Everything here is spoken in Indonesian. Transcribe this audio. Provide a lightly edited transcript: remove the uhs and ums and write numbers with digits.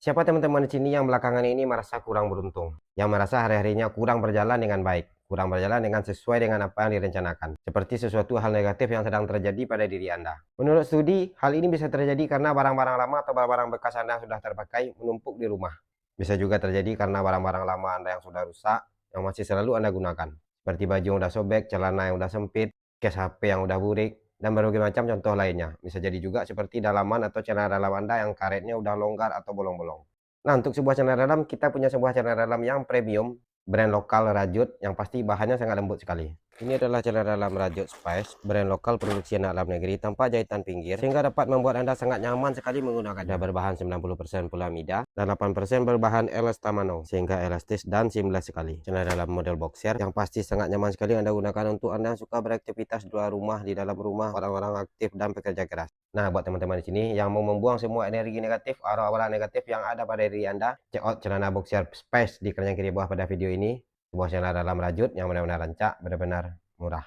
Siapa teman-teman di sini yang belakangan ini merasa kurang beruntung, yang merasa hari-harinya kurang berjalan dengan baik, kurang berjalan dengan sesuai dengan apa yang direncanakan, seperti sesuatu hal negatif yang sedang terjadi pada diri Anda. Menurut studi, hal ini bisa terjadi karena barang-barang lama atau barang-barang bekas Anda yang sudah terpakai menumpuk di rumah. Bisa juga terjadi karena barang-barang lama Anda yang sudah rusak, yang masih selalu Anda gunakan, seperti baju yang udah sobek, celana yang udah sempit, case HP yang udah burik, dan berbagai macam contoh lainnya. Bisa jadi juga seperti dalaman atau celana dalam Anda yang karetnya udah longgar atau bolong-bolong. Nah, untuk sebuah celana dalam, kita punya sebuah celana dalam yang premium, brand lokal Rajut, yang pasti bahannya sangat lembut sekali. Ini adalah celana dalam Rajut Spice, brand lokal produksi anak dalam negeri tanpa jahitan pinggir, sehingga dapat membuat Anda sangat nyaman sekali menggunakannya. Sudah berbahan 90% polamida dan 8% berbahan elastamano, sehingga elastis dan seamless sekali. Celana dalam model boxer yang pasti sangat nyaman sekali Anda gunakan untuk Anda yang suka beraktivitas di luar rumah, di dalam rumah, orang-orang aktif dan pekerja keras. Nah, buat teman-teman di sini yang mau membuang semua energi negatif, arwah-arwah negatif yang ada pada diri Anda, check out celana boxer Space di keranjang kiri bawah pada video ini. Sebuah celana dalam Rajut yang benar-benar rancak, benar-benar murah.